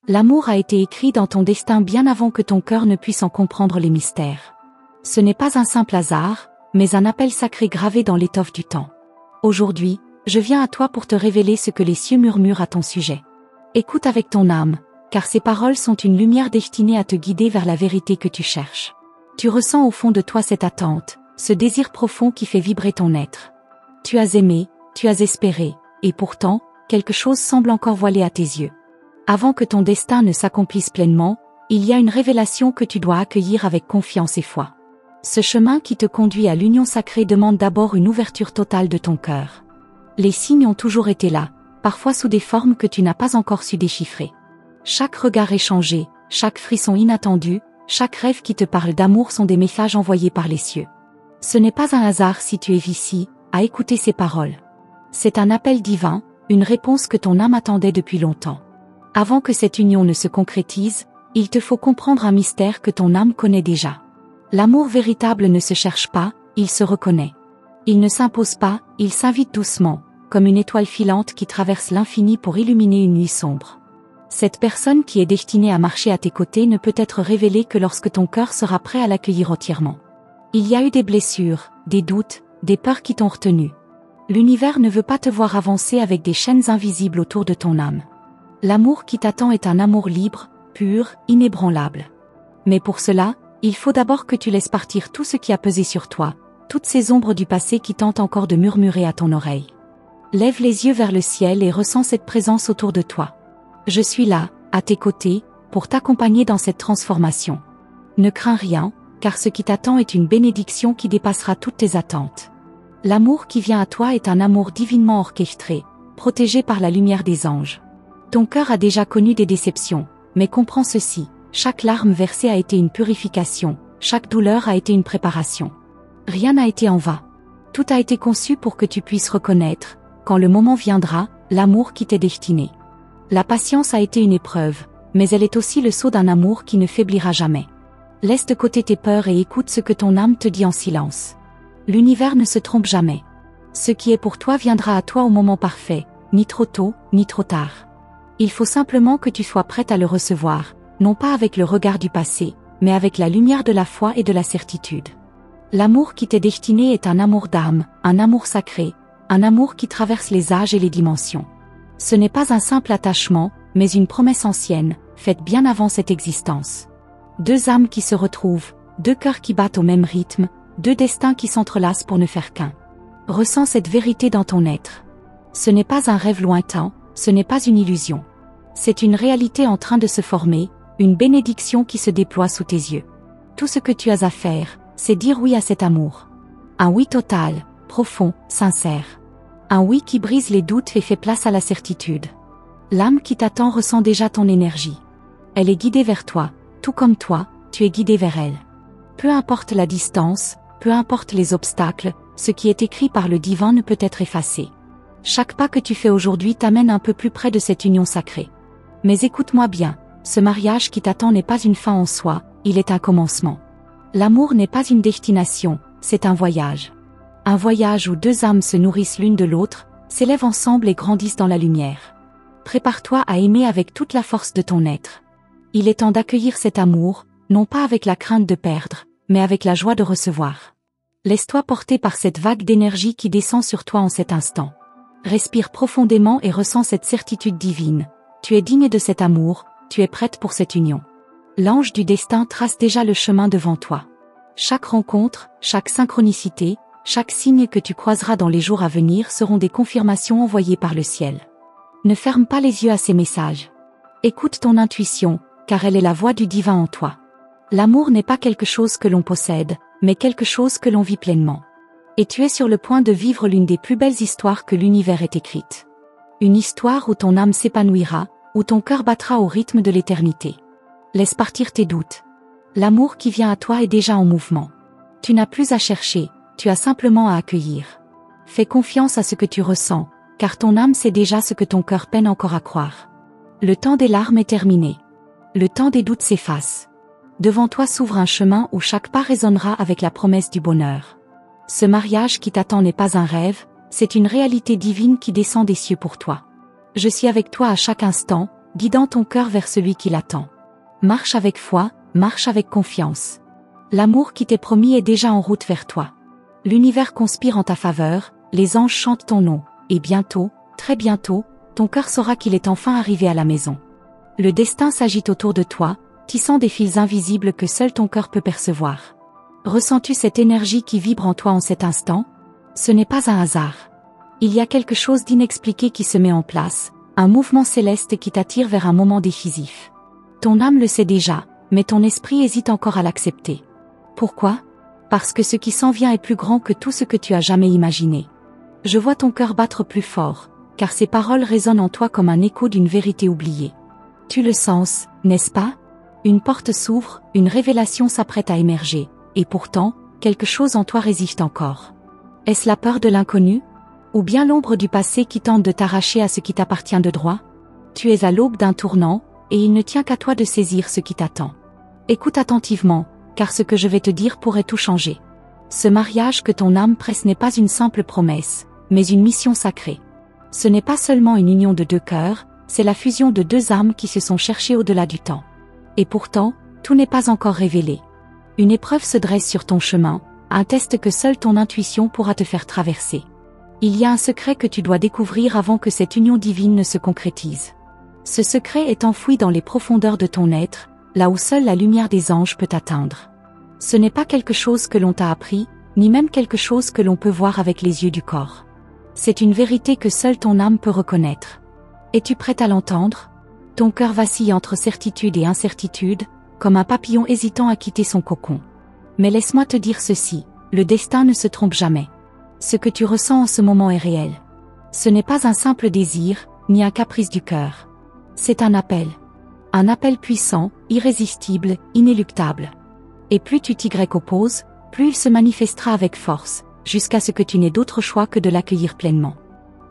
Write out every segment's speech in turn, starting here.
L'amour a été écrit dans ton destin bien avant que ton cœur ne puisse en comprendre les mystères. Ce n'est pas un simple hasard, mais un appel sacré gravé dans l'étoffe du temps. Aujourd'hui, je viens à toi pour te révéler ce que les cieux murmurent à ton sujet. Écoute avec ton âme, car ces paroles sont une lumière destinée à te guider vers la vérité que tu cherches. Tu ressens au fond de toi cette attente, ce désir profond qui fait vibrer ton être. Tu as aimé, tu as espéré, et pourtant, quelque chose semble encore voilé à tes yeux. Avant que ton destin ne s'accomplisse pleinement, il y a une révélation que tu dois accueillir avec confiance et foi. Ce chemin qui te conduit à l'union sacrée demande d'abord une ouverture totale de ton cœur. Les signes ont toujours été là, parfois sous des formes que tu n'as pas encore su déchiffrer. Chaque regard échangé, chaque frisson inattendu, chaque rêve qui te parle d'amour sont des messages envoyés par les cieux. Ce n'est pas un hasard si tu es ici, à écouter ces paroles. C'est un appel divin, une réponse que ton âme attendait depuis longtemps. Avant que cette union ne se concrétise, il te faut comprendre un mystère que ton âme connaît déjà. L'amour véritable ne se cherche pas, il se reconnaît. Il ne s'impose pas, il s'invite doucement, comme une étoile filante qui traverse l'infini pour illuminer une nuit sombre. Cette personne qui est destinée à marcher à tes côtés ne peut être révélée que lorsque ton cœur sera prêt à l'accueillir entièrement. Il y a eu des blessures, des doutes, des peurs qui t'ont retenu. L'univers ne veut pas te voir avancer avec des chaînes invisibles autour de ton âme. L'amour qui t'attend est un amour libre, pur, inébranlable. Mais pour cela, il faut d'abord que tu laisses partir tout ce qui a pesé sur toi, toutes ces ombres du passé qui tentent encore de murmurer à ton oreille. Lève les yeux vers le ciel et ressens cette présence autour de toi. Je suis là, à tes côtés, pour t'accompagner dans cette transformation. Ne crains rien, car ce qui t'attend est une bénédiction qui dépassera toutes tes attentes. L'amour qui vient à toi est un amour divinement orchestré, protégé par la lumière des anges. Ton cœur a déjà connu des déceptions, mais comprends ceci, chaque larme versée a été une purification, chaque douleur a été une préparation. Rien n'a été en vain. Tout a été conçu pour que tu puisses reconnaître, quand le moment viendra, l'amour qui t'est destiné. La patience a été une épreuve, mais elle est aussi le sceau d'un amour qui ne faiblira jamais. Laisse de côté tes peurs et écoute ce que ton âme te dit en silence. L'univers ne se trompe jamais. Ce qui est pour toi viendra à toi au moment parfait, ni trop tôt, ni trop tard. Il faut simplement que tu sois prête à le recevoir, non pas avec le regard du passé, mais avec la lumière de la foi et de la certitude. L'amour qui t'est destiné est un amour d'âme, un amour sacré, un amour qui traverse les âges et les dimensions. Ce n'est pas un simple attachement, mais une promesse ancienne, faite bien avant cette existence. Deux âmes qui se retrouvent, deux cœurs qui battent au même rythme, deux destins qui s'entrelacent pour ne faire qu'un. Ressens cette vérité dans ton être. Ce n'est pas un rêve lointain, ce n'est pas une illusion. C'est une réalité en train de se former, une bénédiction qui se déploie sous tes yeux. Tout ce que tu as à faire, c'est dire oui à cet amour. Un oui total, profond, sincère. Un oui qui brise les doutes et fait place à la certitude. L'âme qui t'attend ressent déjà ton énergie. Elle est guidée vers toi, tout comme toi, tu es guidé vers elle. Peu importe la distance, peu importe les obstacles, ce qui est écrit par le divin ne peut être effacé. Chaque pas que tu fais aujourd'hui t'amène un peu plus près de cette union sacrée. Mais écoute-moi bien, ce mariage qui t'attend n'est pas une fin en soi, il est un commencement. L'amour n'est pas une destination, c'est un voyage. Un voyage où deux âmes se nourrissent l'une de l'autre, s'élèvent ensemble et grandissent dans la lumière. Prépare-toi à aimer avec toute la force de ton être. Il est temps d'accueillir cet amour, non pas avec la crainte de perdre, mais avec la joie de recevoir. Laisse-toi porter par cette vague d'énergie qui descend sur toi en cet instant. Respire profondément et ressens cette certitude divine. Tu es digne de cet amour, tu es prête pour cette union. L'ange du destin trace déjà le chemin devant toi. Chaque rencontre, chaque synchronicité, chaque signe que tu croiseras dans les jours à venir seront des confirmations envoyées par le ciel. Ne ferme pas les yeux à ces messages. Écoute ton intuition, car elle est la voix du divin en toi. L'amour n'est pas quelque chose que l'on possède, mais quelque chose que l'on vit pleinement. Et tu es sur le point de vivre l'une des plus belles histoires que l'univers ait écrites. Une histoire où ton âme s'épanouira, où ton cœur battra au rythme de l'éternité. Laisse partir tes doutes. L'amour qui vient à toi est déjà en mouvement. Tu n'as plus à chercher, tu as simplement à accueillir. Fais confiance à ce que tu ressens, car ton âme sait déjà ce que ton cœur peine encore à croire. Le temps des larmes est terminé. Le temps des doutes s'efface. Devant toi s'ouvre un chemin où chaque pas résonnera avec la promesse du bonheur. Ce mariage qui t'attend n'est pas un rêve, c'est une réalité divine qui descend des cieux pour toi. Je suis avec toi à chaque instant, guidant ton cœur vers celui qui l'attend. Marche avec foi, marche avec confiance. L'amour qui t'est promis est déjà en route vers toi. L'univers conspire en ta faveur, les anges chantent ton nom, et bientôt, très bientôt, ton cœur saura qu'il est enfin arrivé à la maison. Le destin s'agite autour de toi, tissant des fils invisibles que seul ton cœur peut percevoir. Ressens-tu cette énergie qui vibre en toi en cet instant? Ce n'est pas un hasard. Il y a quelque chose d'inexpliqué qui se met en place, un mouvement céleste qui t'attire vers un moment décisif. Ton âme le sait déjà, mais ton esprit hésite encore à l'accepter. Pourquoi? Parce que ce qui s'en vient est plus grand que tout ce que tu as jamais imaginé. Je vois ton cœur battre plus fort, car ces paroles résonnent en toi comme un écho d'une vérité oubliée. Tu le sens, n'est-ce pas? Une porte s'ouvre, une révélation s'apprête à émerger, et pourtant, quelque chose en toi résiste encore. Est-ce la peur de l'inconnu? Ou bien l'ombre du passé qui tente de t'arracher à ce qui t'appartient de droit? Tu es à l'aube d'un tournant, et il ne tient qu'à toi de saisir ce qui t'attend. Écoute attentivement, car ce que je vais te dire pourrait tout changer. Ce mariage que ton âme presse n'est pas une simple promesse, mais une mission sacrée. Ce n'est pas seulement une union de deux cœurs, c'est la fusion de deux âmes qui se sont cherchées au-delà du temps. Et pourtant, tout n'est pas encore révélé. Une épreuve se dresse sur ton chemin, un test que seule ton intuition pourra te faire traverser. Il y a un secret que tu dois découvrir avant que cette union divine ne se concrétise. Ce secret est enfoui dans les profondeurs de ton être, là où seule la lumière des anges peut t'atteindre. Ce n'est pas quelque chose que l'on t'a appris, ni même quelque chose que l'on peut voir avec les yeux du corps. C'est une vérité que seule ton âme peut reconnaître. Es-tu prête à l'entendre? Ton cœur vacille entre certitude et incertitude, comme un papillon hésitant à quitter son cocon. Mais laisse-moi te dire ceci, le destin ne se trompe jamais. Ce que tu ressens en ce moment est réel. Ce n'est pas un simple désir, ni un caprice du cœur. C'est un appel. Un appel puissant, irrésistible, inéluctable. Et plus tu t'y opposes, plus il se manifestera avec force, jusqu'à ce que tu n'aies d'autre choix que de l'accueillir pleinement.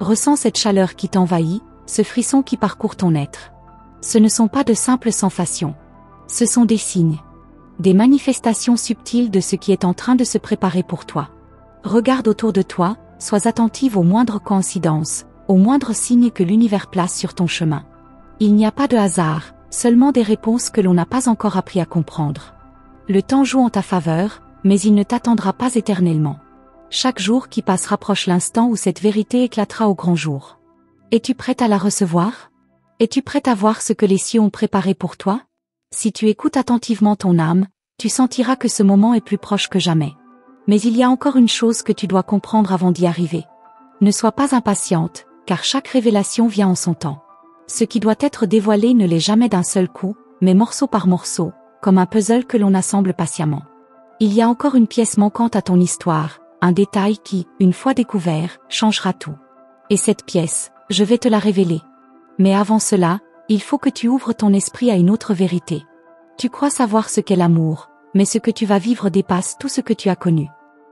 Ressens cette chaleur qui t'envahit, ce frisson qui parcourt ton être. Ce ne sont pas de simples sensations. Ce sont des signes. Des manifestations subtiles de ce qui est en train de se préparer pour toi. Regarde autour de toi, sois attentive aux moindres coïncidences, aux moindres signes que l'univers place sur ton chemin. Il n'y a pas de hasard, seulement des réponses que l'on n'a pas encore appris à comprendre. Le temps joue en ta faveur, mais il ne t'attendra pas éternellement. Chaque jour qui passe rapproche l'instant où cette vérité éclatera au grand jour. Es-tu prête à la recevoir? Es-tu prête à voir ce que les cieux ont préparé pour toi? Si tu écoutes attentivement ton âme, tu sentiras que ce moment est plus proche que jamais. Mais il y a encore une chose que tu dois comprendre avant d'y arriver. Ne sois pas impatiente, car chaque révélation vient en son temps. Ce qui doit être dévoilé ne l'est jamais d'un seul coup, mais morceau par morceau, comme un puzzle que l'on assemble patiemment. Il y a encore une pièce manquante à ton histoire, un détail qui, une fois découvert, changera tout. Et cette pièce, je vais te la révéler. Mais avant cela, il faut que tu ouvres ton esprit à une autre vérité. Tu crois savoir ce qu'est l'amour, mais ce que tu vas vivre dépasse tout ce que tu as connu.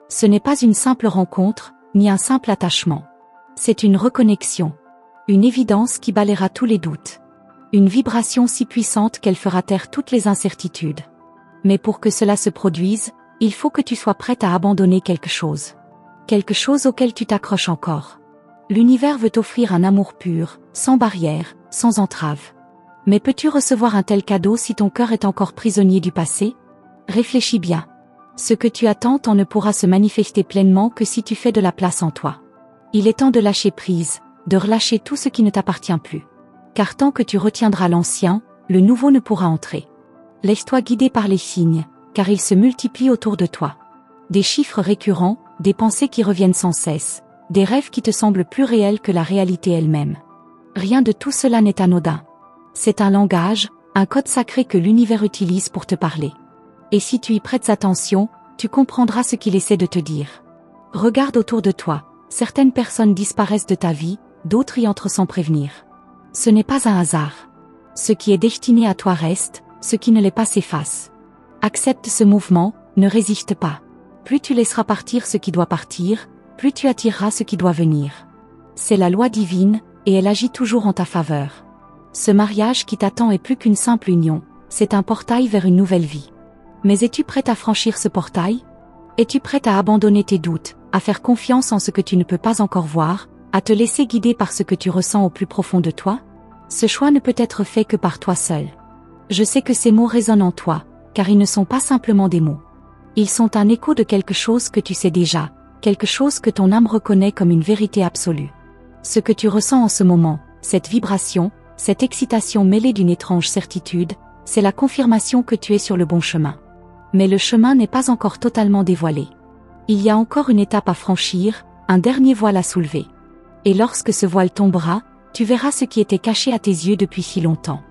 Ce n'est pas une simple rencontre, ni un simple attachement. C'est une reconnexion. Une évidence qui balayera tous les doutes. Une vibration si puissante qu'elle fera taire toutes les incertitudes. Mais pour que cela se produise, il faut que tu sois prête à abandonner quelque chose. Quelque chose auquel tu t'accroches encore. L'univers veut t'offrir un amour pur, sans barrière, sans entrave. Mais peux-tu recevoir un tel cadeau si ton cœur est encore prisonnier du passé? Réfléchis bien. Ce que tu attends tant ne pourra se manifester pleinement que si tu fais de la place en toi. Il est temps de lâcher prise, de relâcher tout ce qui ne t'appartient plus. Car tant que tu retiendras l'ancien, le nouveau ne pourra entrer. Laisse-toi guider par les signes, car ils se multiplient autour de toi. Des chiffres récurrents, des pensées qui reviennent sans cesse, des rêves qui te semblent plus réels que la réalité elle-même. Rien de tout cela n'est anodin. C'est un langage, un code sacré que l'univers utilise pour te parler. Et si tu y prêtes attention, tu comprendras ce qu'il essaie de te dire. Regarde autour de toi, certaines personnes disparaissent de ta vie, d'autres y entrent sans prévenir. Ce n'est pas un hasard. Ce qui est destiné à toi reste, ce qui ne l'est pas s'efface. Accepte ce mouvement, ne résiste pas. Plus tu laisseras partir ce qui doit partir, plus tu attireras ce qui doit venir. C'est la loi divine, et elle agit toujours en ta faveur. Ce mariage qui t'attend est plus qu'une simple union, c'est un portail vers une nouvelle vie. Mais es-tu prête à franchir ce portail? Es-tu prête à abandonner tes doutes, à faire confiance en ce que tu ne peux pas encore voir, à te laisser guider par ce que tu ressens au plus profond de toi? Ce choix ne peut être fait que par toi seul. Je sais que ces mots résonnent en toi, car ils ne sont pas simplement des mots. Ils sont un écho de quelque chose que tu sais déjà, quelque chose que ton âme reconnaît comme une vérité absolue. Ce que tu ressens en ce moment, cette vibration, cette excitation mêlée d'une étrange certitude, c'est la confirmation que tu es sur le bon chemin. Mais le chemin n'est pas encore totalement dévoilé. Il y a encore une étape à franchir, un dernier voile à soulever. Et lorsque ce voile tombera, tu verras ce qui était caché à tes yeux depuis si longtemps.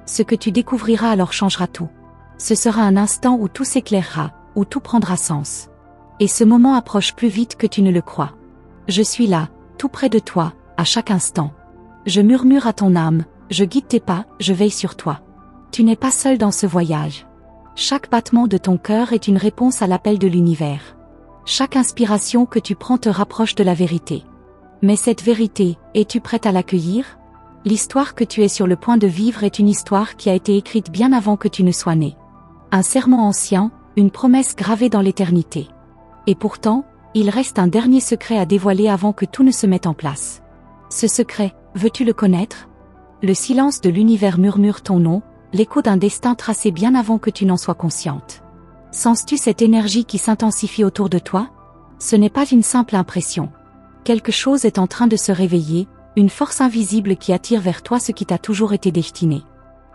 Ce que tu découvriras alors changera tout. Ce sera un instant où tout s'éclairera, où tout prendra sens. Et ce moment approche plus vite que tu ne le crois. Je suis là, tout près de toi, à chaque instant. Je murmure à ton âme, je guide tes pas, je veille sur toi. Tu n'es pas seul dans ce voyage. Chaque battement de ton cœur est une réponse à l'appel de l'univers. Chaque inspiration que tu prends te rapproche de la vérité. Mais cette vérité, es-tu prête à l'accueillir? L'histoire que tu es sur le point de vivre est une histoire qui a été écrite bien avant que tu ne sois né. Un serment ancien, une promesse gravée dans l'éternité. Et pourtant, il reste un dernier secret à dévoiler avant que tout ne se mette en place. Ce secret, veux-tu le connaître? Le silence de l'univers murmure ton nom, l'écho d'un destin tracé bien avant que tu n'en sois consciente. Sens-tu cette énergie qui s'intensifie autour de toi? Ce n'est pas une simple impression. Quelque chose est en train de se réveiller, une force invisible qui attire vers toi ce qui t'a toujours été destiné.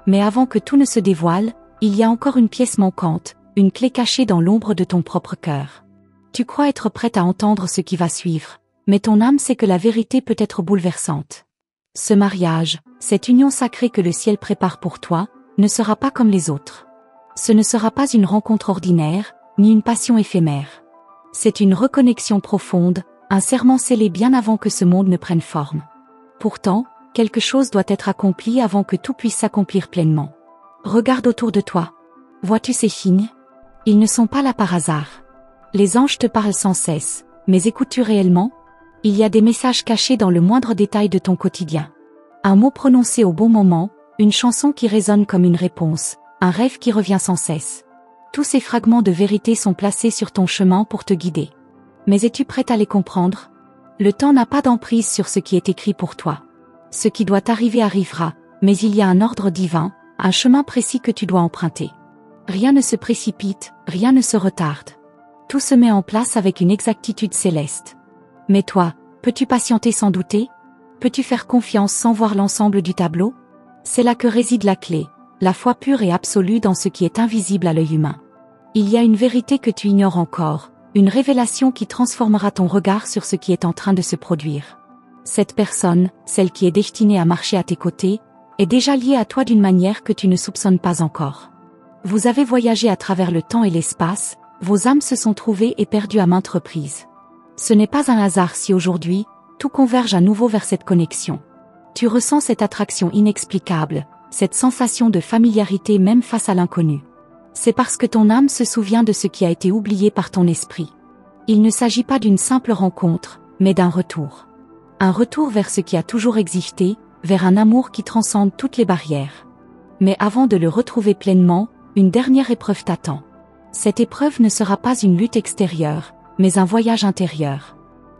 Mais avant que tout ne se dévoile, il y a encore une pièce manquante, une clé cachée dans l'ombre de ton propre cœur. Tu crois être prête à entendre ce qui va suivre, mais ton âme sait que la vérité peut être bouleversante. Ce mariage, cette union sacrée que le ciel prépare pour toi, ne sera pas comme les autres. Ce ne sera pas une rencontre ordinaire, ni une passion éphémère. C'est une reconnexion profonde, un serment scellé bien avant que ce monde ne prenne forme. Pourtant, quelque chose doit être accompli avant que tout puisse s'accomplir pleinement. Regarde autour de toi. Vois-tu ces signes? Ils ne sont pas là par hasard. Les anges te parlent sans cesse, mais écoutes-tu réellement? Il y a des messages cachés dans le moindre détail de ton quotidien. Un mot prononcé au bon moment, une chanson qui résonne comme une réponse, un rêve qui revient sans cesse. Tous ces fragments de vérité sont placés sur ton chemin pour te guider. Mais es-tu prête à les comprendre? Le temps n'a pas d'emprise sur ce qui est écrit pour toi. Ce qui doit arriver arrivera, mais il y a un ordre divin, un chemin précis que tu dois emprunter. Rien ne se précipite, rien ne se retarde. Tout se met en place avec une exactitude céleste. Mais toi, peux-tu patienter sans douter? Peux-tu faire confiance sans voir l'ensemble du tableau? C'est là que réside la clé, la foi pure et absolue dans ce qui est invisible à l'œil humain. Il y a une vérité que tu ignores encore, une révélation qui transformera ton regard sur ce qui est en train de se produire. Cette personne, celle qui est destinée à marcher à tes côtés, est déjà liée à toi d'une manière que tu ne soupçonnes pas encore. Vous avez voyagé à travers le temps et l'espace, vos âmes se sont trouvées et perdues à maintes reprises. Ce n'est pas un hasard si aujourd'hui, tout converge à nouveau vers cette connexion. Tu ressens cette attraction inexplicable, cette sensation de familiarité même face à l'inconnu. C'est parce que ton âme se souvient de ce qui a été oublié par ton esprit. Il ne s'agit pas d'une simple rencontre, mais d'un retour. Un retour vers ce qui a toujours existé, vers un amour qui transcende toutes les barrières. Mais avant de le retrouver pleinement, une dernière épreuve t'attend. Cette épreuve ne sera pas une lutte extérieure, mais un voyage intérieur.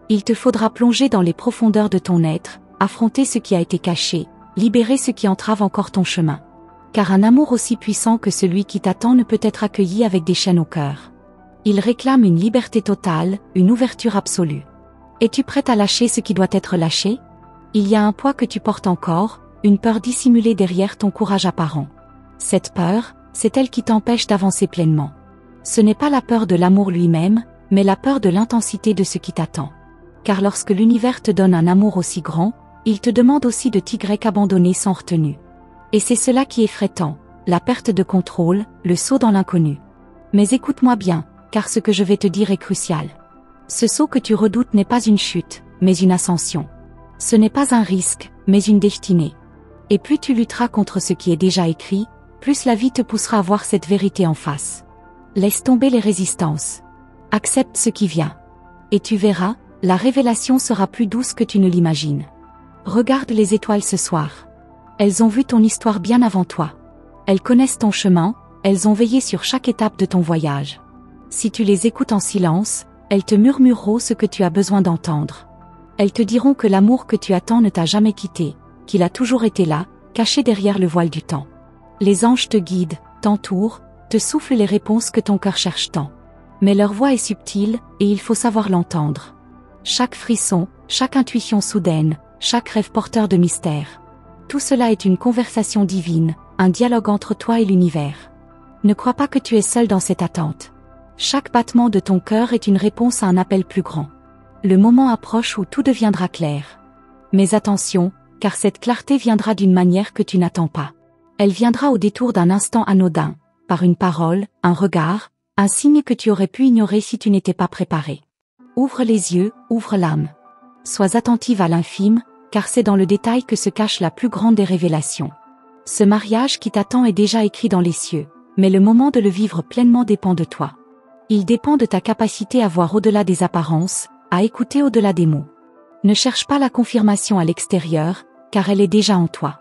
Il te faudra plonger dans les profondeurs de ton être, affronter ce qui a été caché, libérer ce qui entrave encore ton chemin. Car un amour aussi puissant que celui qui t'attend ne peut être accueilli avec des chaînes au cœur. Il réclame une liberté totale, une ouverture absolue. Es-tu prête à lâcher ce qui doit être lâché? Il y a un poids que tu portes encore, une peur dissimulée derrière ton courage apparent. Cette peur, c'est elle qui t'empêche d'avancer pleinement. Ce n'est pas la peur de l'amour lui-même, mais la peur de l'intensité de ce qui t'attend. Car lorsque l'univers te donne un amour aussi grand, il te demande aussi de t'y abandonner sans retenue. Et c'est cela qui effraie tant, la perte de contrôle, le saut dans l'inconnu. Mais écoute-moi bien, car ce que je vais te dire est crucial. Ce saut que tu redoutes n'est pas une chute, mais une ascension. Ce n'est pas un risque, mais une destinée. Et plus tu lutteras contre ce qui est déjà écrit, plus la vie te poussera à voir cette vérité en face. Laisse tomber les résistances. Accepte ce qui vient. Et tu verras, la révélation sera plus douce que tu ne l'imagines. Regarde les étoiles ce soir. Elles ont vu ton histoire bien avant toi. Elles connaissent ton chemin, elles ont veillé sur chaque étape de ton voyage. Si tu les écoutes en silence, elles te murmureront ce que tu as besoin d'entendre. Elles te diront que l'amour que tu attends ne t'a jamais quitté, qu'il a toujours été là, caché derrière le voile du temps. Les anges te guident, t'entourent, te soufflent les réponses que ton cœur cherche tant. Mais leur voix est subtile, et il faut savoir l'entendre. Chaque frisson, chaque intuition soudaine, chaque rêve porteur de mystère. Tout cela est une conversation divine, un dialogue entre toi et l'univers. Ne crois pas que tu es seul dans cette attente. Chaque battement de ton cœur est une réponse à un appel plus grand. Le moment approche où tout deviendra clair. Mais attention, car cette clarté viendra d'une manière que tu n'attends pas. Elle viendra au détour d'un instant anodin, par une parole, un regard, un signe que tu aurais pu ignorer si tu n'étais pas préparé. Ouvre les yeux, ouvre l'âme. Sois attentive à l'infime, car c'est dans le détail que se cache la plus grande des révélations. Ce mariage qui t'attend est déjà écrit dans les cieux, mais le moment de le vivre pleinement dépend de toi. Il dépend de ta capacité à voir au-delà des apparences, à écouter au-delà des mots. Ne cherche pas la confirmation à l'extérieur, car elle est déjà en toi.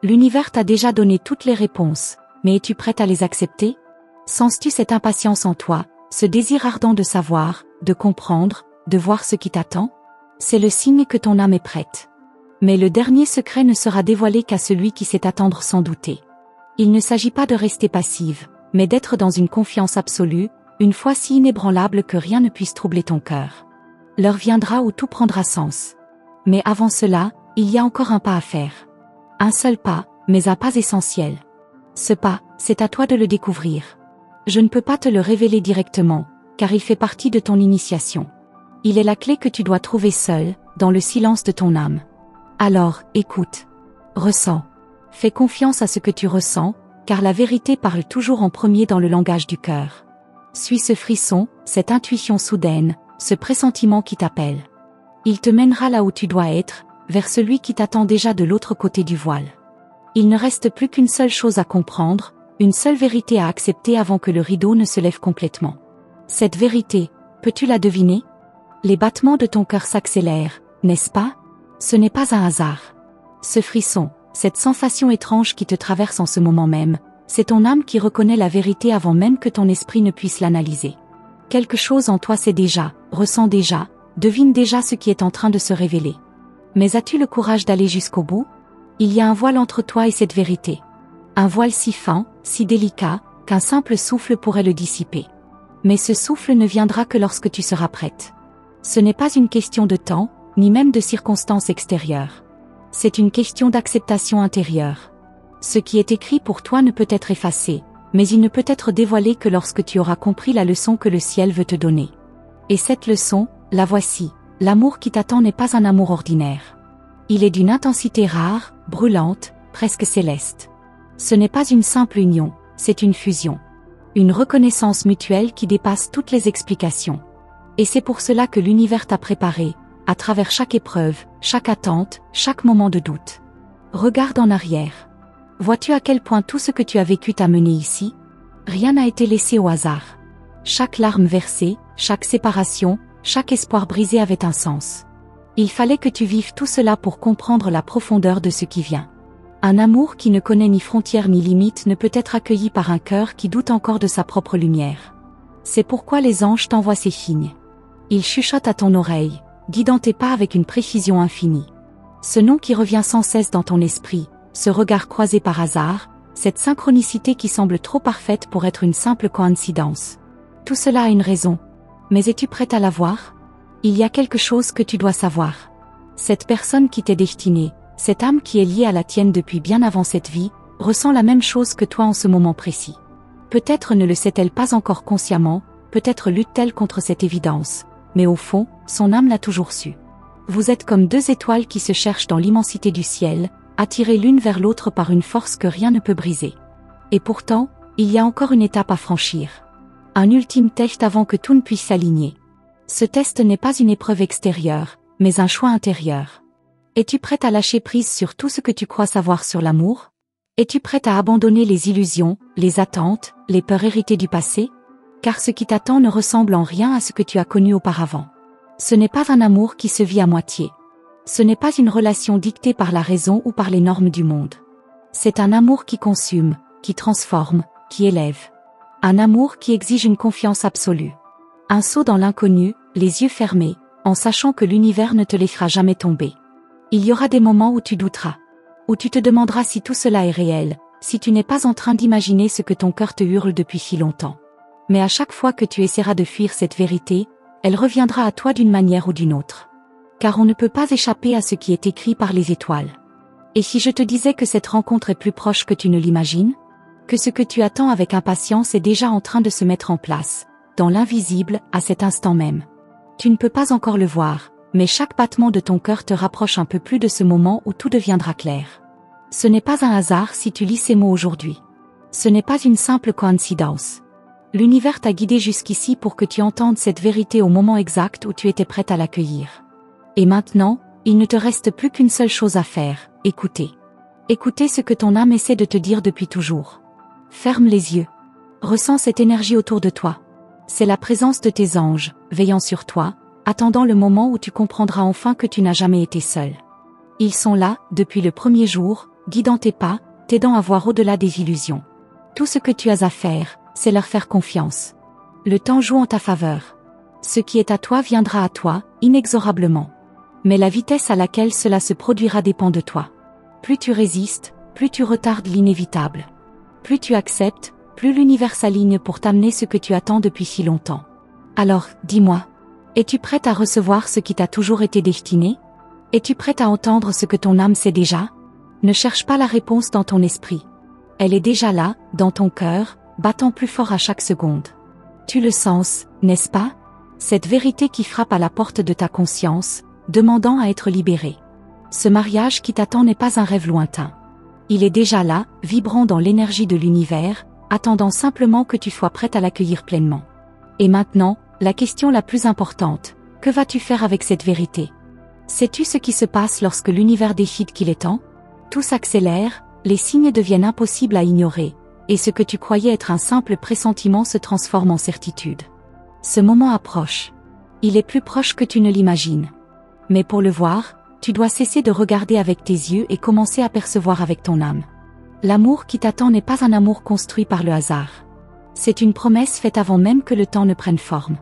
L'univers t'a déjà donné toutes les réponses, mais es-tu prête à les accepter? Sens-tu cette impatience en toi, ce désir ardent de savoir, de comprendre, de voir ce qui t'attend? C'est le signe que ton âme est prête. Mais le dernier secret ne sera dévoilé qu'à celui qui sait attendre sans douter. Il ne s'agit pas de rester passive, mais d'être dans une confiance absolue, une foi si inébranlable que rien ne puisse troubler ton cœur. L'heure viendra où tout prendra sens. Mais avant cela, il y a encore un pas à faire. Un seul pas, mais un pas essentiel. Ce pas, c'est à toi de le découvrir. Je ne peux pas te le révéler directement, car il fait partie de ton initiation. Il est la clé que tu dois trouver seul, dans le silence de ton âme. Alors, écoute. Ressens. Fais confiance à ce que tu ressens, car la vérité parle toujours en premier dans le langage du cœur. Suis ce frisson, cette intuition soudaine, ce pressentiment qui t'appelle. Il te mènera là où tu dois être, vers celui qui t'attend déjà de l'autre côté du voile. Il ne reste plus qu'une seule chose à comprendre, une seule vérité à accepter avant que le rideau ne se lève complètement. Cette vérité, peux-tu la deviner? Les battements de ton cœur s'accélèrent, n'est-ce pas? Ce n'est pas un hasard. Ce frisson, cette sensation étrange qui te traverse en ce moment même, c'est ton âme qui reconnaît la vérité avant même que ton esprit ne puisse l'analyser. Quelque chose en toi sait déjà, ressent déjà, devine déjà ce qui est en train de se révéler. Mais as-tu le courage d'aller jusqu'au bout? Il y a un voile entre toi et cette vérité. Un voile si fin, si délicat, qu'un simple souffle pourrait le dissiper. Mais ce souffle ne viendra que lorsque tu seras prête. Ce n'est pas une question de temps, ni même de circonstances extérieures. C'est une question d'acceptation intérieure. Ce qui est écrit pour toi ne peut être effacé, mais il ne peut être dévoilé que lorsque tu auras compris la leçon que le ciel veut te donner. Et cette leçon, la voici, l'amour qui t'attend n'est pas un amour ordinaire. Il est d'une intensité rare, brûlante, presque céleste. Ce n'est pas une simple union, c'est une fusion. Une reconnaissance mutuelle qui dépasse toutes les explications. Et c'est pour cela que l'univers t'a préparé, à travers chaque épreuve, chaque attente, chaque moment de doute. Regarde en arrière. Vois-tu à quel point tout ce que tu as vécu t'a mené ici? Rien n'a été laissé au hasard. Chaque larme versée, chaque séparation, chaque espoir brisé avait un sens. Il fallait que tu vives tout cela pour comprendre la profondeur de ce qui vient. Un amour qui ne connaît ni frontières ni limites ne peut être accueilli par un cœur qui doute encore de sa propre lumière. C'est pourquoi les anges t'envoient ces signes. Ils chuchotent à ton oreille, guidant tes pas avec une précision infinie. Ce nom qui revient sans cesse dans ton esprit, ce regard croisé par hasard, cette synchronicité qui semble trop parfaite pour être une simple coïncidence. Tout cela a une raison. Mais es-tu prête à la voir? Il y a quelque chose que tu dois savoir. Cette personne qui t'est destinée, cette âme qui est liée à la tienne depuis bien avant cette vie, ressent la même chose que toi en ce moment précis. Peut-être ne le sait-elle pas encore consciemment, peut-être lutte-t-elle contre cette évidence, mais au fond, son âme l'a toujours su. Vous êtes comme deux étoiles qui se cherchent dans l'immensité du ciel, attirées l'une vers l'autre par une force que rien ne peut briser. Et pourtant, il y a encore une étape à franchir. Un ultime test avant que tout ne puisse s'aligner. Ce test n'est pas une épreuve extérieure, mais un choix intérieur. Es-tu prête à lâcher prise sur tout ce que tu crois savoir sur l'amour? Es-tu prête à abandonner les illusions, les attentes, les peurs héritées du passé? Car ce qui t'attend ne ressemble en rien à ce que tu as connu auparavant. Ce n'est pas un amour qui se vit à moitié. Ce n'est pas une relation dictée par la raison ou par les normes du monde. C'est un amour qui consume, qui transforme, qui élève. Un amour qui exige une confiance absolue. Un saut dans l'inconnu, les yeux fermés, en sachant que l'univers ne te laissera jamais tomber. Il y aura des moments où tu douteras. où tu te demanderas si tout cela est réel, si tu n'es pas en train d'imaginer ce que ton cœur te hurle depuis si longtemps. Mais à chaque fois que tu essaieras de fuir cette vérité, elle reviendra à toi d'une manière ou d'une autre. Car on ne peut pas échapper à ce qui est écrit par les étoiles. Et si je te disais que cette rencontre est plus proche que tu ne l'imagines? Que ce que tu attends avec impatience est déjà en train de se mettre en place, dans l'invisible, à cet instant même. Tu ne peux pas encore le voir, mais chaque battement de ton cœur te rapproche un peu plus de ce moment où tout deviendra clair. Ce n'est pas un hasard si tu lis ces mots aujourd'hui. Ce n'est pas une simple coïncidence. L'univers t'a guidé jusqu'ici pour que tu entendes cette vérité au moment exact où tu étais prête à l'accueillir. Et maintenant, il ne te reste plus qu'une seule chose à faire, écouter. Écouter ce que ton âme essaie de te dire depuis toujours. Ferme les yeux. Ressens cette énergie autour de toi. C'est la présence de tes anges, veillant sur toi, attendant le moment où tu comprendras enfin que tu n'as jamais été seul. Ils sont là, depuis le premier jour, guidant tes pas, t'aidant à voir au-delà des illusions. Tout ce que tu as à faire, c'est leur faire confiance. Le temps joue en ta faveur. Ce qui est à toi viendra à toi, inexorablement. Mais la vitesse à laquelle cela se produira dépend de toi. Plus tu résistes, plus tu retardes l'inévitable. Plus tu acceptes, plus l'univers s'aligne pour t'amener ce que tu attends depuis si longtemps. Alors, dis-moi, es-tu prête à recevoir ce qui t'a toujours été destiné? Es-tu prête à entendre ce que ton âme sait déjà? Ne cherche pas la réponse dans ton esprit. Elle est déjà là, dans ton cœur, battant plus fort à chaque seconde. Tu le sens, n'est-ce pas? Cette vérité qui frappe à la porte de ta conscience, demandant à être libérée. Ce mariage qui t'attend n'est pas un rêve lointain. Il est déjà là, vibrant dans l'énergie de l'univers, attendant simplement que tu sois prête à l'accueillir pleinement. Et maintenant, la question la plus importante, que vas-tu faire avec cette vérité? Sais-tu ce qui se passe lorsque l'univers décide qu'il est temps? Tout s'accélère, les signes deviennent impossibles à ignorer, et ce que tu croyais être un simple pressentiment se transforme en certitude. Ce moment approche. Il est plus proche que tu ne l'imagines. Mais pour le voir, tu dois cesser de regarder avec tes yeux et commencer à percevoir avec ton âme. L'amour qui t'attend n'est pas un amour construit par le hasard. C'est une promesse faite avant même que le temps ne prenne forme.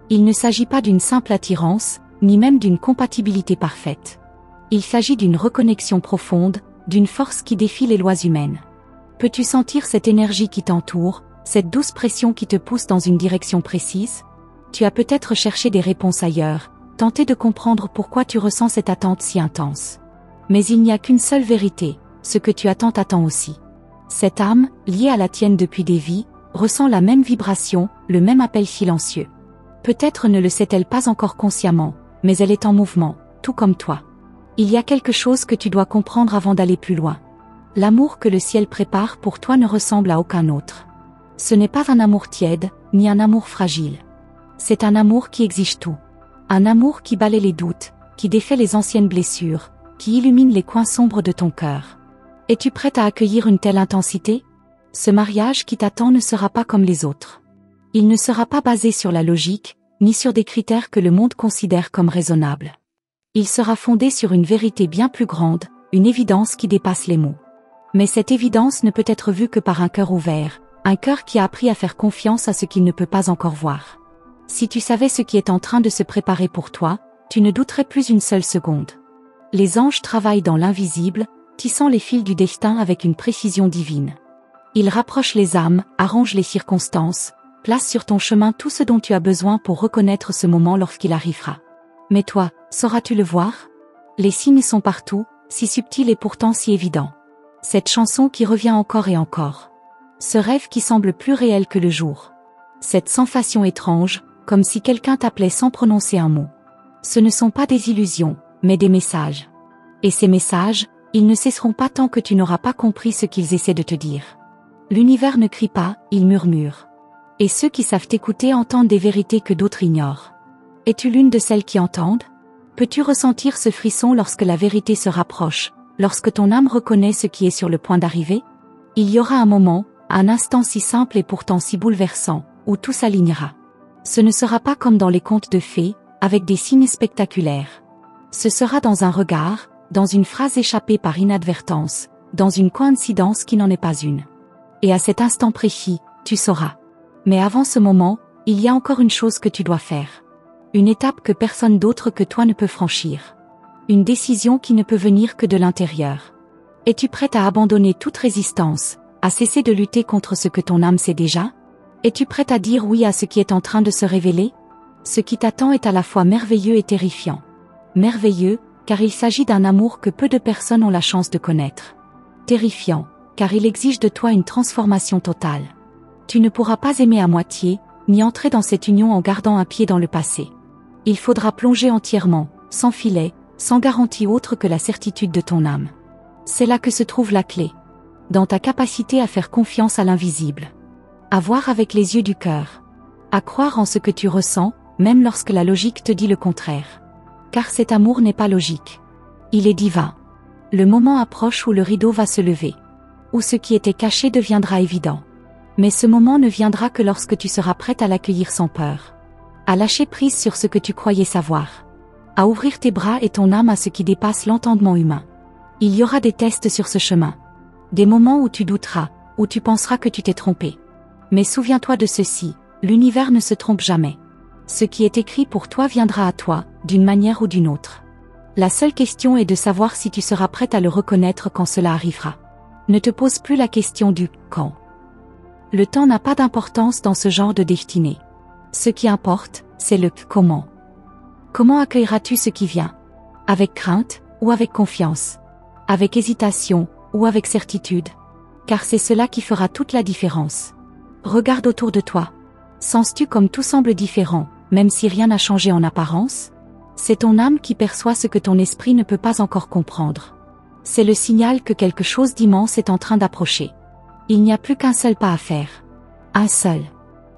Il ne s'agit pas d'une simple attirance, ni même d'une compatibilité parfaite. Il s'agit d'une reconnexion profonde, d'une force qui défie les lois humaines. Peux-tu sentir cette énergie qui t'entoure, cette douce pression qui te pousse dans une direction précise? Tu as peut-être cherché des réponses ailleurs, tenté de comprendre pourquoi tu ressens cette attente si intense. Mais il n'y a qu'une seule vérité, ce que tu attends t'attend aussi. Cette âme, liée à la tienne depuis des vies, ressent la même vibration, le même appel silencieux. Peut-être ne le sait-elle pas encore consciemment, mais elle est en mouvement, tout comme toi. Il y a quelque chose que tu dois comprendre avant d'aller plus loin. L'amour que le ciel prépare pour toi ne ressemble à aucun autre. Ce n'est pas un amour tiède, ni un amour fragile. C'est un amour qui exige tout. Un amour qui balaie les doutes, qui défait les anciennes blessures, qui illumine les coins sombres de ton cœur. Es-tu prête à accueillir une telle intensité? Ce mariage qui t'attend ne sera pas comme les autres. Il ne sera pas basé sur la logique, ni sur des critères que le monde considère comme raisonnables. Il sera fondé sur une vérité bien plus grande, une évidence qui dépasse les mots. Mais cette évidence ne peut être vue que par un cœur ouvert, un cœur qui a appris à faire confiance à ce qu'il ne peut pas encore voir. Si tu savais ce qui est en train de se préparer pour toi, tu ne douterais plus une seule seconde. Les anges travaillent dans l'invisible, tissant les fils du destin avec une précision divine. Ils rapprochent les âmes, arrangent les circonstances, placent sur ton chemin tout ce dont tu as besoin pour reconnaître ce moment lorsqu'il arrivera. Mais toi, sauras-tu le voir? Les signes sont partout, si subtils et pourtant si évidents. Cette chanson qui revient encore et encore. Ce rêve qui semble plus réel que le jour. Cette sensation étrange, comme si quelqu'un t'appelait sans prononcer un mot. Ce ne sont pas des illusions, mais des messages. Et ces messages, ils ne cesseront pas tant que tu n'auras pas compris ce qu'ils essaient de te dire. L'univers ne crie pas, il murmure. Et ceux qui savent écouter entendent des vérités que d'autres ignorent. Es-tu l'une de celles qui entendent? Peux-tu ressentir ce frisson lorsque la vérité se rapproche, lorsque ton âme reconnaît ce qui est sur le point d'arriver? Il y aura un moment, un instant si simple et pourtant si bouleversant, où tout s'alignera. Ce ne sera pas comme dans les contes de fées, avec des signes spectaculaires. Ce sera dans un regard, dans une phrase échappée par inadvertance, dans une coïncidence qui n'en est pas une. Et à cet instant précis, tu sauras. Mais avant ce moment, il y a encore une chose que tu dois faire. Une étape que personne d'autre que toi ne peut franchir. Une décision qui ne peut venir que de l'intérieur. Es-tu prête à abandonner toute résistance, à cesser de lutter contre ce que ton âme sait déjà? Es-tu prête à dire oui à ce qui est en train de se révéler? Ce qui t'attend est à la fois merveilleux et terrifiant. Merveilleux, car il s'agit d'un amour que peu de personnes ont la chance de connaître. Terrifiant, car il exige de toi une transformation totale. Tu ne pourras pas aimer à moitié, ni entrer dans cette union en gardant un pied dans le passé. Il faudra plonger entièrement, sans filet, sans garantie autre que la certitude de ton âme. C'est là que se trouve la clé. Dans ta capacité à faire confiance à l'invisible. À voir avec les yeux du cœur. À croire en ce que tu ressens, même lorsque la logique te dit le contraire. Car cet amour n'est pas logique. Il est divin. Le moment approche où le rideau va se lever. Où ce qui était caché deviendra évident. Mais ce moment ne viendra que lorsque tu seras prête à l'accueillir sans peur. À lâcher prise sur ce que tu croyais savoir. À ouvrir tes bras et ton âme à ce qui dépasse l'entendement humain. Il y aura des tests sur ce chemin. Des moments où tu douteras, où tu penseras que tu t'es trompé. Mais souviens-toi de ceci, l'univers ne se trompe jamais. Ce qui est écrit pour toi viendra à toi, d'une manière ou d'une autre. La seule question est de savoir si tu seras prête à le reconnaître quand cela arrivera. Ne te pose plus la question du « quand ». Le temps n'a pas d'importance dans ce genre de destinée. Ce qui importe, c'est le « comment ». Comment accueilleras-tu ce qui vient? Avec crainte ou avec confiance? Avec hésitation ou avec certitude? Car c'est cela qui fera toute la différence. Regarde autour de toi. Sens-tu comme tout semble différent, même si rien n'a changé en apparence? C'est ton âme qui perçoit ce que ton esprit ne peut pas encore comprendre. C'est le signal que quelque chose d'immense est en train d'approcher. Il n'y a plus qu'un seul pas à faire. Un seul.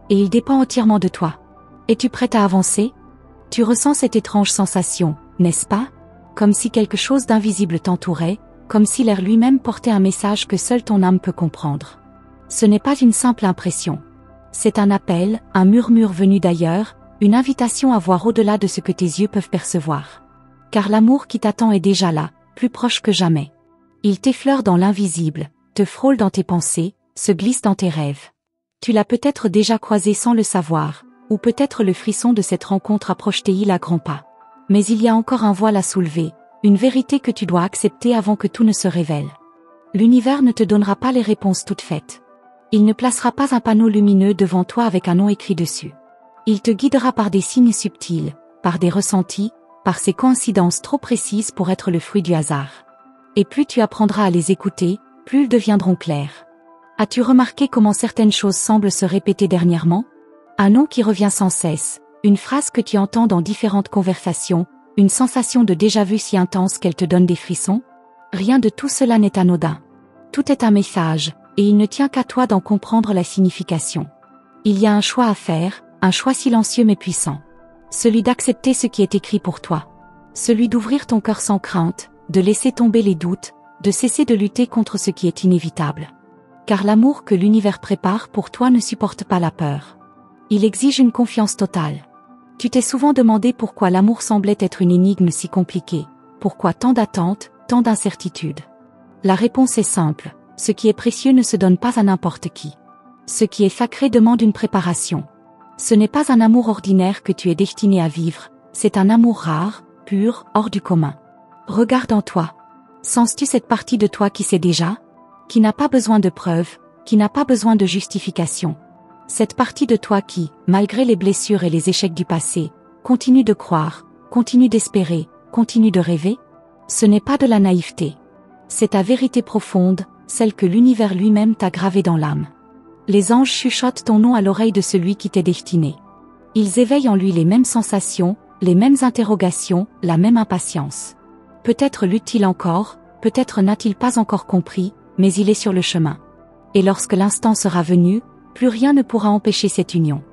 Et il dépend entièrement de toi. Es-tu prête à avancer? Tu ressens cette étrange sensation, n'est-ce pas? Comme si quelque chose d'invisible t'entourait, comme si l'air lui-même portait un message que seule ton âme peut comprendre. Ce n'est pas une simple impression. C'est un appel, un murmure venu d'ailleurs, une invitation à voir au-delà de ce que tes yeux peuvent percevoir. Car l'amour qui t'attend est déjà là, plus proche que jamais. Il t'effleure dans l'invisible, te frôle dans tes pensées, se glisse dans tes rêves. Tu l'as peut-être déjà croisé sans le savoir, ou peut-être le frisson de cette rencontre approche-t-il à grands pas. Mais il y a encore un voile à soulever, une vérité que tu dois accepter avant que tout ne se révèle. L'univers ne te donnera pas les réponses toutes faites. Il ne placera pas un panneau lumineux devant toi avec un nom écrit dessus. Il te guidera par des signes subtils, par des ressentis, par ces coïncidences trop précises pour être le fruit du hasard. Et plus tu apprendras à les écouter, plus ils deviendront clairs. As-tu remarqué comment certaines choses semblent se répéter dernièrement? Un nom qui revient sans cesse, une phrase que tu entends dans différentes conversations, une sensation de déjà-vu si intense qu'elle te donne des frissons? Rien de tout cela n'est anodin. Tout est un message, et il ne tient qu'à toi d'en comprendre la signification. Il y a un choix à faire, un choix silencieux mais puissant. Celui d'accepter ce qui est écrit pour toi. Celui d'ouvrir ton cœur sans crainte, de laisser tomber les doutes, de cesser de lutter contre ce qui est inévitable. Car l'amour que l'univers prépare pour toi ne supporte pas la peur. Il exige une confiance totale. Tu t'es souvent demandé pourquoi l'amour semblait être une énigme si compliquée, pourquoi tant d'attentes, tant d'incertitudes. La réponse est simple, ce qui est précieux ne se donne pas à n'importe qui. Ce qui est sacré demande une préparation. Ce n'est pas un amour ordinaire que tu es destiné à vivre, c'est un amour rare, pur, hors du commun. Regarde en toi. Sens-tu cette partie de toi qui sait déjà? Qui n'a pas besoin de preuves, qui n'a pas besoin de justification. Cette partie de toi qui, malgré les blessures et les échecs du passé, continue de croire, continue d'espérer, continue de rêver? Ce n'est pas de la naïveté. C'est ta vérité profonde, celle que l'univers lui-même t'a gravée dans l'âme. Les anges chuchotent ton nom à l'oreille de celui qui t'est destiné. Ils éveillent en lui les mêmes sensations, les mêmes interrogations, la même impatience. Peut-être lutte-t-il encore, peut-être n'a-t-il pas encore compris, mais il est sur le chemin. Et lorsque l'instant sera venu, plus rien ne pourra empêcher cette union.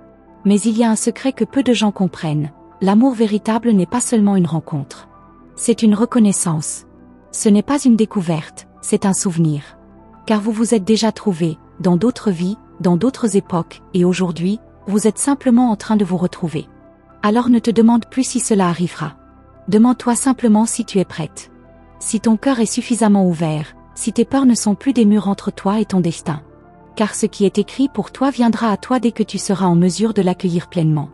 Mais il y a un secret que peu de gens comprennent, l'amour véritable n'est pas seulement une rencontre. C'est une reconnaissance. Ce n'est pas une découverte, c'est un souvenir. Car vous vous êtes déjà trouvés, dans d'autres vies, dans d'autres époques, et aujourd'hui, vous êtes simplement en train de vous retrouver. Alors ne te demande plus si cela arrivera. Demande-toi simplement si tu es prête. Si ton cœur est suffisamment ouvert, si tes peurs ne sont plus des murs entre toi et ton destin. Car ce qui est écrit pour toi viendra à toi dès que tu seras en mesure de l'accueillir pleinement.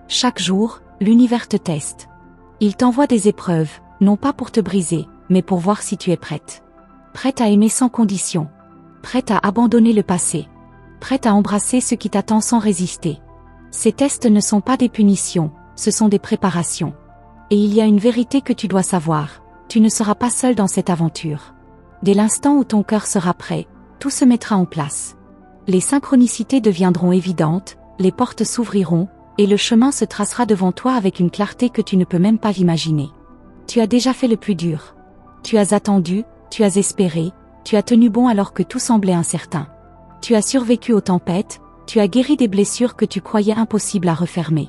Chaque jour, l'univers te teste. Il t'envoie des épreuves, non pas pour te briser, mais pour voir si tu es prête. Prête à aimer sans condition. Prête à abandonner le passé. Prête à embrasser ce qui t'attend sans résister. Ces tests ne sont pas des punitions, ce sont des préparations. Et il y a une vérité que tu dois savoir, tu ne seras pas seul dans cette aventure. Dès l'instant où ton cœur sera prêt, tout se mettra en place. Les synchronicités deviendront évidentes, les portes s'ouvriront, et le chemin se tracera devant toi avec une clarté que tu ne peux même pas imaginer. Tu as déjà fait le plus dur. Tu as attendu, tu as espéré, tu as tenu bon alors que tout semblait incertain. Tu as survécu aux tempêtes, tu as guéri des blessures que tu croyais impossibles à refermer.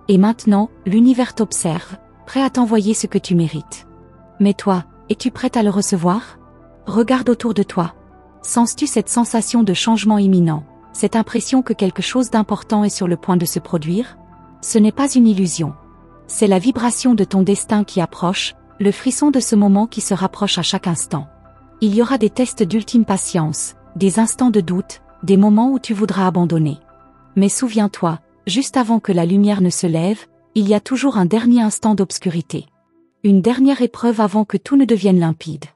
Et maintenant, l'univers t'observe, prêt à t'envoyer ce que tu mérites. Mais toi, es-tu prête à le recevoir? Regarde autour de toi. Sens-tu cette sensation de changement imminent, cette impression que quelque chose d'important est sur le point de se produire? Ce n'est pas une illusion. C'est la vibration de ton destin qui approche, le frisson de ce moment qui se rapproche à chaque instant. Il y aura des tests d'ultime patience, des instants de doute, des moments où tu voudras abandonner. Mais souviens-toi, juste avant que la lumière ne se lève, il y a toujours un dernier instant d'obscurité. Une dernière épreuve avant que tout ne devienne limpide.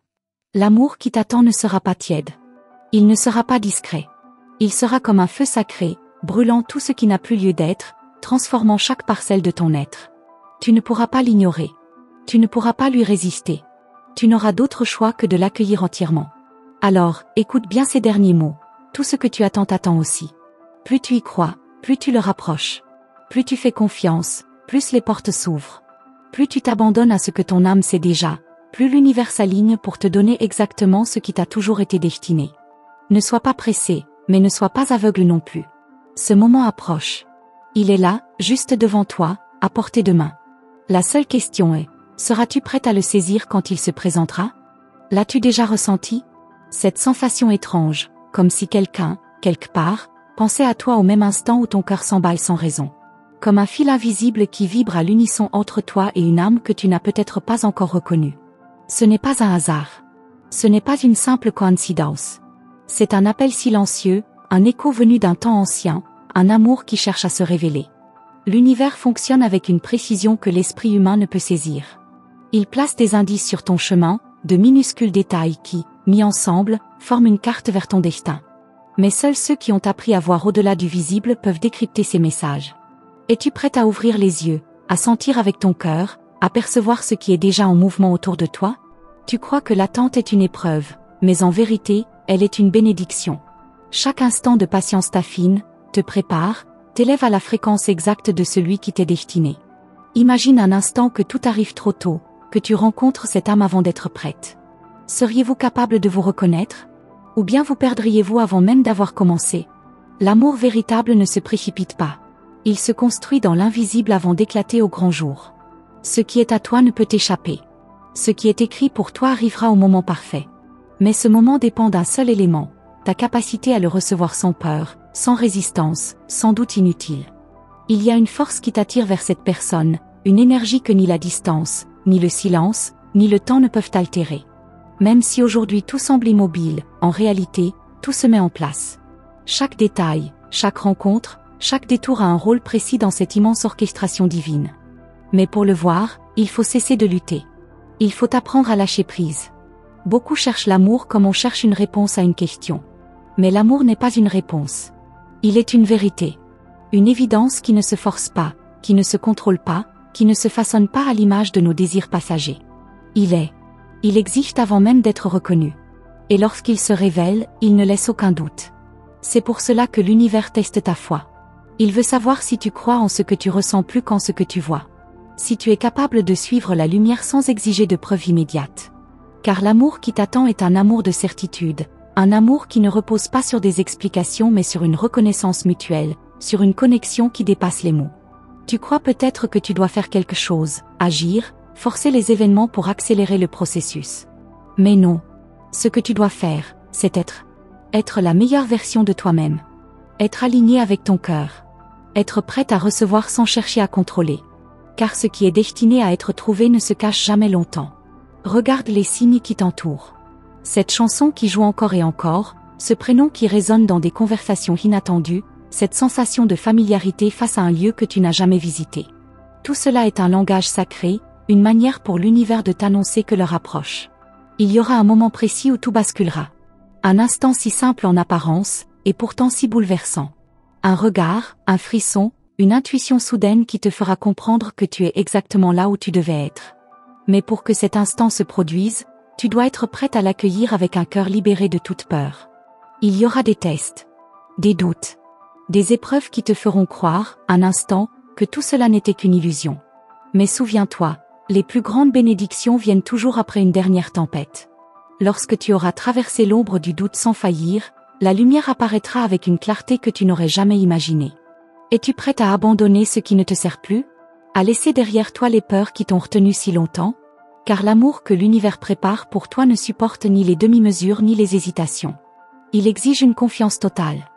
L'amour qui t'attend ne sera pas tiède. Il ne sera pas discret. Il sera comme un feu sacré, brûlant tout ce qui n'a plus lieu d'être, transformant chaque parcelle de ton être. Tu ne pourras pas l'ignorer. Tu ne pourras pas lui résister. Tu n'auras d'autre choix que de l'accueillir entièrement. Alors, écoute bien ces derniers mots. Tout ce que tu attends t'attend aussi. Plus tu y crois, plus tu le rapproches. Plus tu fais confiance, plus les portes s'ouvrent. Plus tu t'abandonnes à ce que ton âme sait déjà, plus l'univers s'aligne pour te donner exactement ce qui t'a toujours été destiné. Ne sois pas pressé, mais ne sois pas aveugle non plus. Ce moment approche. Il est là, juste devant toi, à portée de main. La seule question est, seras-tu prête à le saisir quand il se présentera? L'as-tu déjà ressenti? Cette sensation étrange, comme si quelqu'un, quelque part, pensait à toi au même instant où ton cœur s'emballe sans raison. Comme un fil invisible qui vibre à l'unisson entre toi et une âme que tu n'as peut-être pas encore reconnue. Ce n'est pas un hasard. Ce n'est pas une simple coïncidence. C'est un appel silencieux, un écho venu d'un temps ancien, un amour qui cherche à se révéler. L'univers fonctionne avec une précision que l'esprit humain ne peut saisir. Il place des indices sur ton chemin, de minuscules détails qui, mis ensemble, forment une carte vers ton destin. Mais seuls ceux qui ont appris à voir au-delà du visible peuvent décrypter ces messages. Es-tu prête à ouvrir les yeux, à sentir avec ton cœur, à percevoir ce qui est déjà en mouvement autour de toi? Tu crois que l'attente est une épreuve, mais en vérité, elle est une bénédiction. Chaque instant de patience t'affine, te prépare, t'élève à la fréquence exacte de celui qui t'est destiné. Imagine un instant que tout arrive trop tôt, que tu rencontres cette âme avant d'être prête. Seriez-vous capable de vous reconnaître? Ou bien vous perdriez-vous avant même d'avoir commencé? L'amour véritable ne se précipite pas. Il se construit dans l'invisible avant d'éclater au grand jour. Ce qui est à toi ne peut t'échapper. Ce qui est écrit pour toi arrivera au moment parfait. Mais ce moment dépend d'un seul élément, ta capacité à le recevoir sans peur, sans résistance, sans doute inutile. Il y a une force qui t'attire vers cette personne, une énergie que ni la distance, ni le silence, ni le temps ne peuvent altérer. Même si aujourd'hui tout semble immobile, en réalité, tout se met en place. Chaque détail, chaque rencontre, chaque détour a un rôle précis dans cette immense orchestration divine. Mais pour le voir, il faut cesser de lutter. Il faut apprendre à lâcher prise. Beaucoup cherchent l'amour comme on cherche une réponse à une question. Mais l'amour n'est pas une réponse. Il est une vérité. Une évidence qui ne se force pas, qui ne se contrôle pas, qui ne se façonne pas à l'image de nos désirs passagers. Il existe avant même d'être reconnu. Et lorsqu'il se révèle, il ne laisse aucun doute. C'est pour cela que l'univers teste ta foi. Il veut savoir si tu crois en ce que tu ressens plus qu'en ce que tu vois. Si tu es capable de suivre la lumière sans exiger de preuves immédiates. Car l'amour qui t'attend est un amour de certitude, un amour qui ne repose pas sur des explications mais sur une reconnaissance mutuelle, sur une connexion qui dépasse les mots. Tu crois peut-être que tu dois faire quelque chose, agir, forcer les événements pour accélérer le processus. Mais non. Ce que tu dois faire, c'est être la meilleure version de toi-même. Être aligné avec ton cœur. Être prête à recevoir sans chercher à contrôler. Car ce qui est destiné à être trouvé ne se cache jamais longtemps. Regarde les signes qui t'entourent. Cette chanson qui joue encore et encore, ce prénom qui résonne dans des conversations inattendues, cette sensation de familiarité face à un lieu que tu n'as jamais visité. Tout cela est un langage sacré, une manière pour l'univers de t'annoncer que l'heure approche. Il y aura un moment précis où tout basculera. Un instant si simple en apparence, et pourtant si bouleversant. Un regard, un frisson, une intuition soudaine qui te fera comprendre que tu es exactement là où tu devais être. Mais pour que cet instant se produise, tu dois être prête à l'accueillir avec un cœur libéré de toute peur. Il y aura des tests, des doutes, des épreuves qui te feront croire, un instant, que tout cela n'était qu'une illusion. Mais souviens-toi, les plus grandes bénédictions viennent toujours après une dernière tempête. Lorsque tu auras traversé l'ombre du doute sans faillir, la lumière apparaîtra avec une clarté que tu n'aurais jamais imaginée. Es-tu prête à abandonner ce qui ne te sert plus? À laisser derrière toi les peurs qui t'ont retenu si longtemps? Car l'amour que l'univers prépare pour toi ne supporte ni les demi-mesures ni les hésitations. Il exige une confiance totale.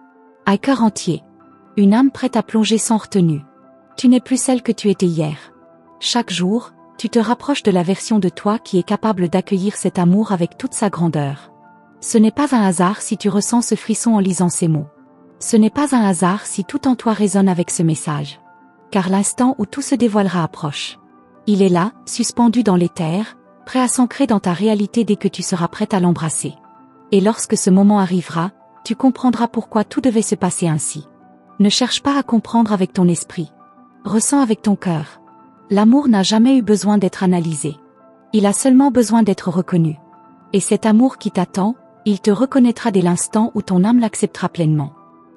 Un cœur entier. Une âme prête à plonger sans retenue. Tu n'es plus celle que tu étais hier. Chaque jour, tu te rapproches de la version de toi qui est capable d'accueillir cet amour avec toute sa grandeur. Ce n'est pas un hasard si tu ressens ce frisson en lisant ces mots. Ce n'est pas un hasard si tout en toi résonne avec ce message. Car l'instant où tout se dévoilera approche. Il est là, suspendu dans l'éther, prêt à s'ancrer dans ta réalité dès que tu seras prête à l'embrasser. Et lorsque ce moment arrivera, tu comprendras pourquoi tout devait se passer ainsi. Ne cherche pas à comprendre avec ton esprit. Ressens avec ton cœur. L'amour n'a jamais eu besoin d'être analysé. Il a seulement besoin d'être reconnu. Et cet amour qui t'attend, il te reconnaîtra dès l'instant où ton âme l'acceptera pleinement.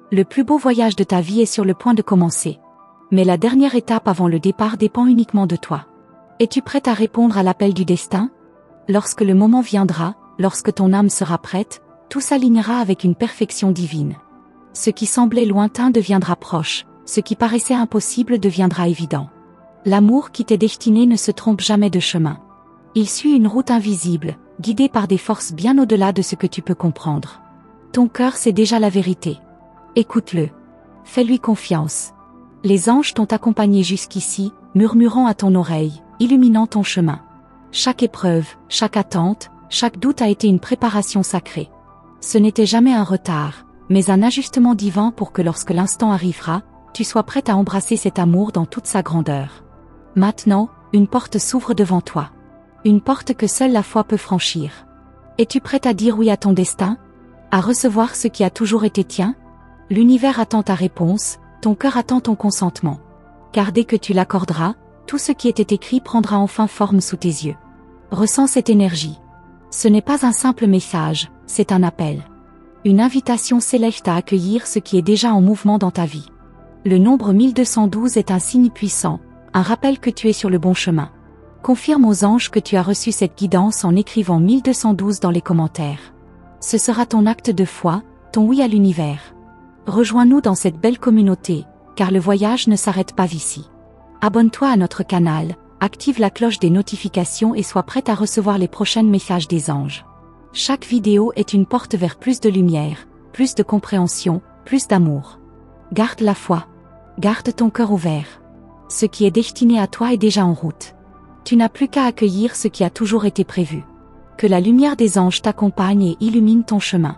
Le plus beau voyage de ta vie est sur le point de commencer. Mais la dernière étape avant le départ dépend uniquement de toi. Es-tu prête à répondre à l'appel du destin? Lorsque le moment viendra, lorsque ton âme sera prête, tout s'alignera avec une perfection divine. Ce qui semblait lointain deviendra proche, ce qui paraissait impossible deviendra évident. L'amour qui t'est destiné ne se trompe jamais de chemin. Il suit une route invisible, guidé par des forces bien au-delà de ce que tu peux comprendre. Ton cœur sait déjà la vérité. Écoute-le. Fais-lui confiance. Les anges t'ont accompagné jusqu'ici, murmurant à ton oreille, illuminant ton chemin. Chaque épreuve, chaque attente, chaque doute a été une préparation sacrée. Ce n'était jamais un retard, mais un ajustement divin pour que lorsque l'instant arrivera, tu sois prête à embrasser cet amour dans toute sa grandeur. Maintenant, une porte s'ouvre devant toi. Une porte que seule la foi peut franchir. Es-tu prête à dire oui à ton destin? À recevoir ce qui a toujours été tien? L'univers attend ta réponse, ton cœur attend ton consentement. Car dès que tu l'accorderas, tout ce qui était écrit prendra enfin forme sous tes yeux. Ressens cette énergie. Ce n'est pas un simple message, c'est un appel. Une invitation céleste à accueillir ce qui est déjà en mouvement dans ta vie. Le nombre 1212 est un signe puissant, un rappel que tu es sur le bon chemin. Confirme aux anges que tu as reçu cette guidance en écrivant 1212 dans les commentaires. Ce sera ton acte de foi, ton oui à l'univers. Rejoins-nous dans cette belle communauté, car le voyage ne s'arrête pas ici. Abonne-toi à notre canal, active la cloche des notifications et sois prête à recevoir les prochains messages des anges. Chaque vidéo est une porte vers plus de lumière, plus de compréhension, plus d'amour. Garde la foi. Garde ton cœur ouvert. Ce qui est destiné à toi est déjà en route. Tu n'as plus qu'à accueillir ce qui a toujours été prévu. Que la lumière des anges t'accompagne et illumine ton chemin.